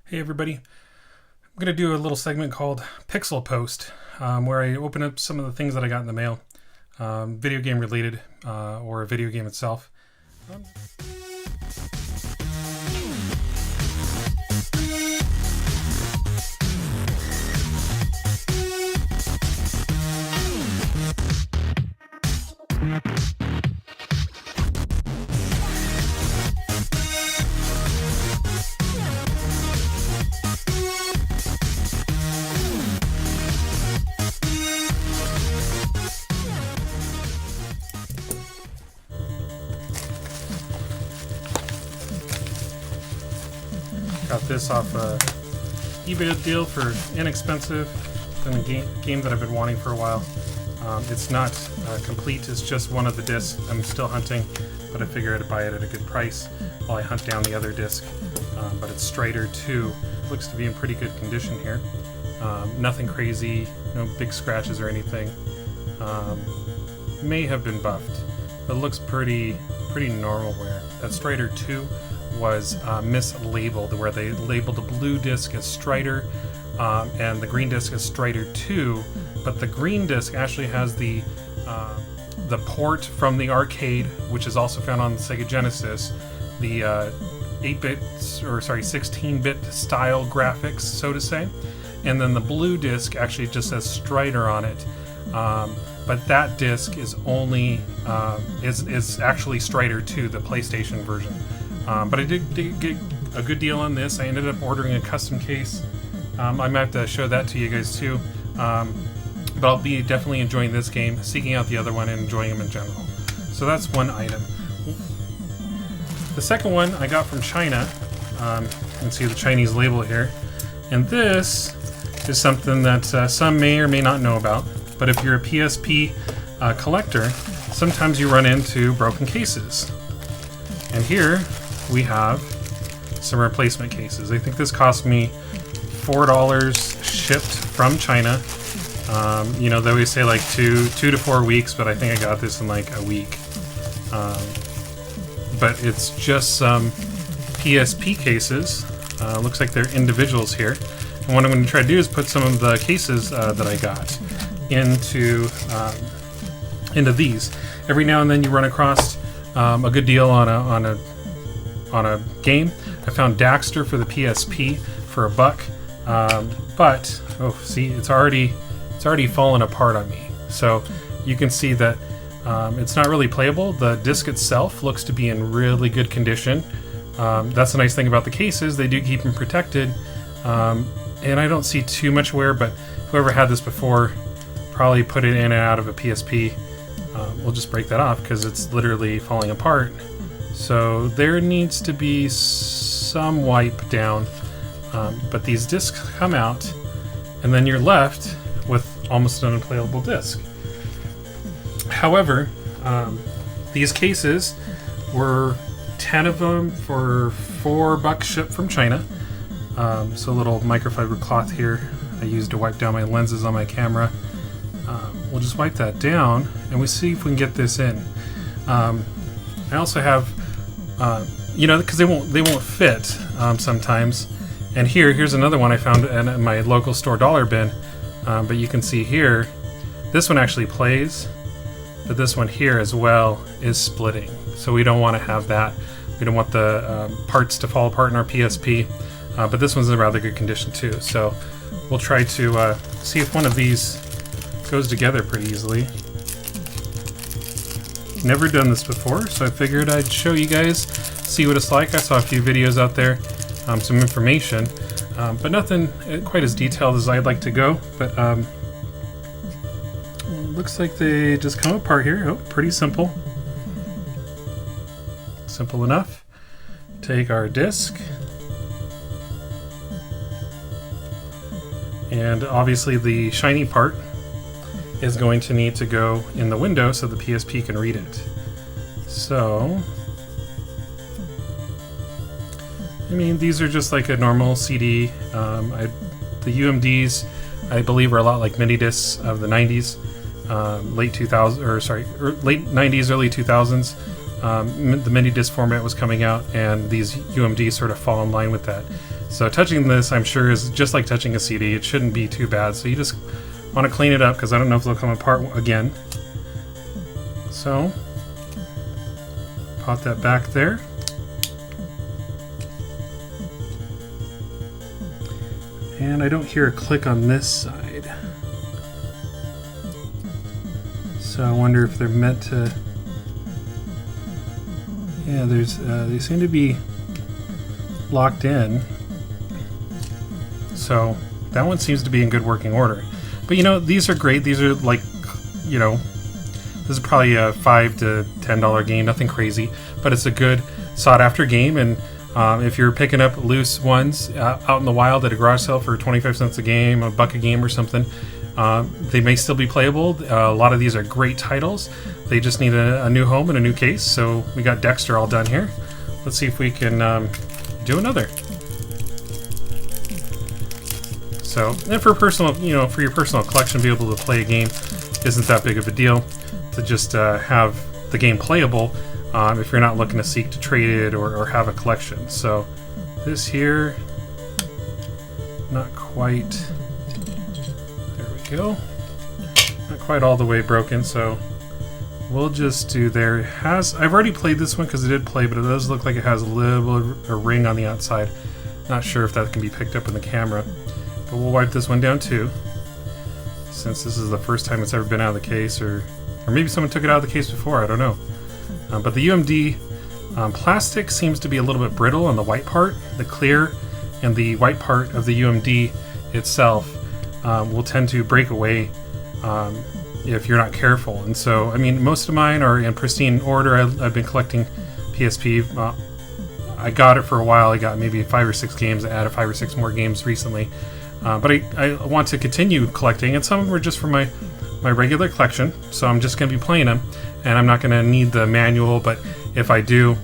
Hey everybody, I'm going to do a little segment called Pixel Post, where I open up some of the things that I got in the mail, video game related, or a video game itself. Got this off a eBay deal for inexpensive, and a game that I've been wanting for a while. It's not complete, it's just one of the discs. I'm still hunting, but I figured I'd buy it at a good price while I hunt down the other disc. But it's Strider 2. Looks to be in pretty good condition here. Nothing crazy, no big scratches or anything. May have been buffed, but it looks pretty normal wear. That Strider 2 was mislabeled, where they labeled the blue disc as Strider and the green disc as Strider 2, but the green disc actually has the port from the arcade, which is also found on the Sega Genesis, the 8-bit, or sorry, 16-bit style graphics, so to say, and then the blue disc actually just says Strider on it. But that disc is only is actually Strider 2, the PlayStation version. But I did get a good deal on this. I ended up ordering a custom case. I might have to show that to you guys too. But I'll be definitely enjoying this game, seeking out the other one, and enjoying them in general. So that's one item. The second one I got from China. You can see the Chinese label here. And this is something that some may or may not know about. But if you're a PSP collector, sometimes you run into broken cases. And here we have some replacement cases. I think this cost me $4 shipped from China. You know, they always say like two to 4 weeks, but I think I got this in like a week. But it's just some PSP cases. Looks like they're individuals here. And what I'm going to try to do is put some of the cases that I got into these. Every now and then you run across a good deal on a game. I found Daxter for the PSP for $1, but oh, see, it's already fallen apart on me. So you can see that it's not really playable. The disc itself looks to be in really good condition. That's the nice thing about the cases; they do keep them protected, and I don't see too much wear. But whoever had this before probably put it in and out of a PSP. We'll just break that off because it's literally falling apart. So there needs to be some wipe down, but these discs come out, and then you're left with almost an unplayable disc. However, these cases were 10 of them for $4 shipped from China. So a little microfiber cloth here I used to wipe down my lenses on my camera. We'll just wipe that down, and we see if we can get this in. I also have, you know, because they won't fit sometimes. And here's another one I found in my local store dollar bin. But you can see here, this one actually plays, but this one here as well is splitting. So we don't want to have that. We don't want the parts to fall apart in our PSP. But this one's in rather good condition too. So we'll try to see if one of these goes together pretty easily. Never done this before, so I figured I'd show you guys, see what it's like. I saw a few videos out there, some information, but nothing quite as detailed as I'd like to go. But looks like they just come apart here. Oh, pretty simple. Simple enough. Take our disc, and obviously the shiny part is going to need to go in the window so the PSP can read it. So, I mean, these are just like a normal CD. The UMDs, I believe, are a lot like mini discs of the 90s, late 90s, early 2000s. the mini disc format was coming out, and these UMD sort of fall in line with that. So touching this, I'm sure, is just like touching a CD. It shouldn't be too bad. So you just want to clean it up because I don't know if they'll come apart again. So pop that back there. And I don't hear a click on this side. So I wonder if they're meant to... Yeah, they seem to be locked in. So that one seems to be in good working order. But you know, these are great. These are like, you know, this is probably a $5 to $10 game, nothing crazy, but it's a good sought after game. And if you're picking up loose ones out in the wild at a garage sale for 25 cents a game, a buck a game or something, they may still be playable. A lot of these are great titles. They just need a new home and a new case. So we got Dexter all done here. Let's see if we can do another. So, and for personal, you know, for your personal collection, be able to play a game isn't that big of a deal. To just have the game playable, if you're not looking to seek to trade it or have a collection. So, this here, not quite. There we go. Not quite all the way broken. So, we'll just do there. It has. I've already played this one because it did play, but it does look like it has a little bit of a ring on the outside. Not sure if that can be picked up in the camera. But we'll wipe this one down too, since this is the first time it's ever been out of the case, or maybe someone took it out of the case before, I don't know. But the UMD plastic seems to be a little bit brittle on the white part. The clear and the white part of the UMD itself will tend to break away if you're not careful. And so, I mean, most of mine are in pristine order. I've been collecting PSP. I got it for a while. I got maybe 5 or 6 games. I added 5 or 6 more games recently. But I want to continue collecting, and some of them are just for my regular collection, so I'm just going to be playing them, and I'm not going to need the manual, but if I do,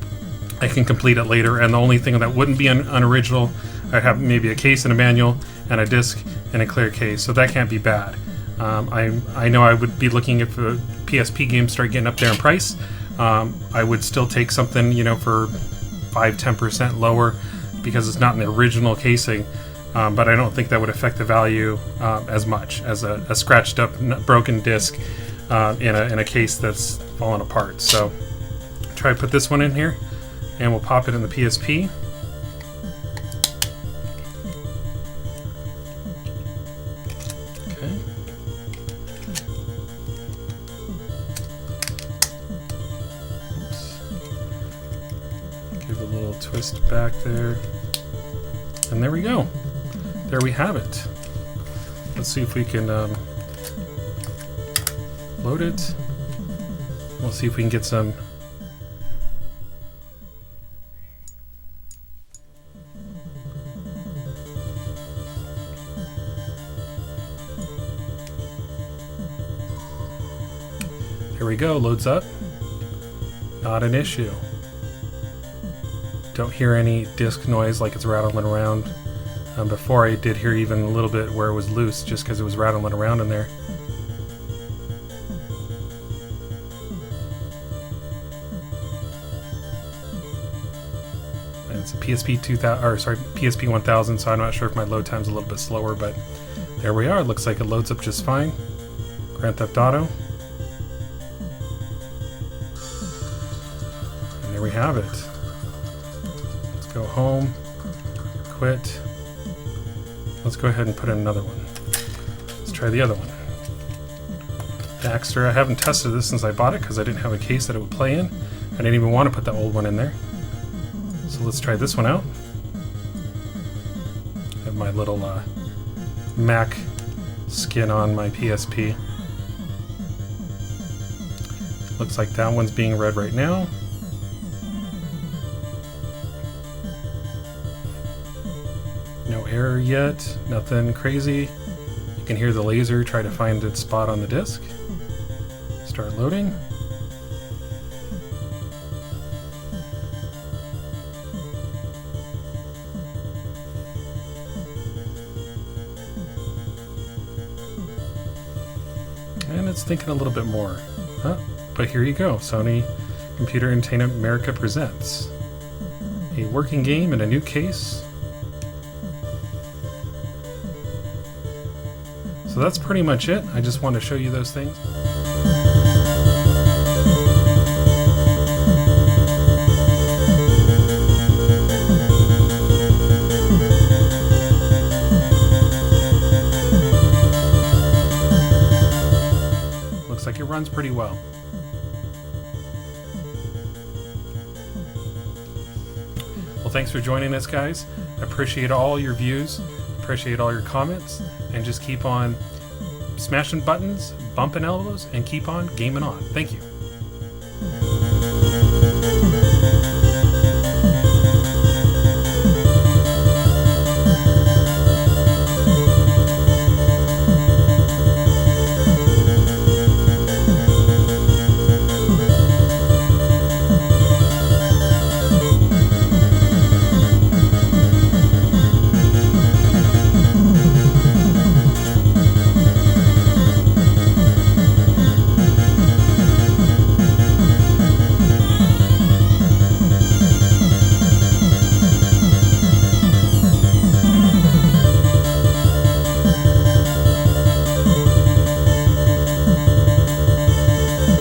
I can complete it later. And the only thing that wouldn't be an original, I'd have maybe a case and a manual, and a disc, and a clear case, so that can't be bad. I know I would be looking if PSP games start getting up there in price. I would still take something, you know, for 5-10% lower, because it's not in the original casing. But I don't think that would affect the value as much as a scratched up, broken disc in a case that's fallen apart. So try to put this one in here, and we'll pop it in the PSP. Okay. Oops. Give a little twist back there, and there we go. There we have it. Let's see if we can load it. We'll see if we can get some. Here we go, loads up. Not an issue. Don't hear any disc noise like it's rattling around. Before I did hear even a little bit where it was loose, just because it was rattling around in there. And it's a PSP 2000, or sorry, PSP 1000, so I'm not sure if my load time's a little bit slower, but there we are. It looks like it loads up just fine. Grand Theft Auto. And there we have it. Let's go home, quit. Let's go ahead and put in another one. Let's try the other one. Dexter. I haven't tested this since I bought it because I didn't have a case that it would play in. I didn't even want to put the old one in there. So let's try this one out. I have my little Mac skin on my PSP. Looks like that one's being read right now. No error yet, nothing crazy. You can hear the laser try to find its spot on the disc. Start loading. And it's thinking a little bit more. Huh? But here you go, Sony. Computer Entertainment America presents a working game in a new case. So that's pretty much it. I just want to show you those things. Looks like it runs pretty well. Well, thanks for joining us, guys. I appreciate all your views, appreciate all your comments, and just keep on smashing buttons, bumping elbows, and keep on gaming on. Thank you.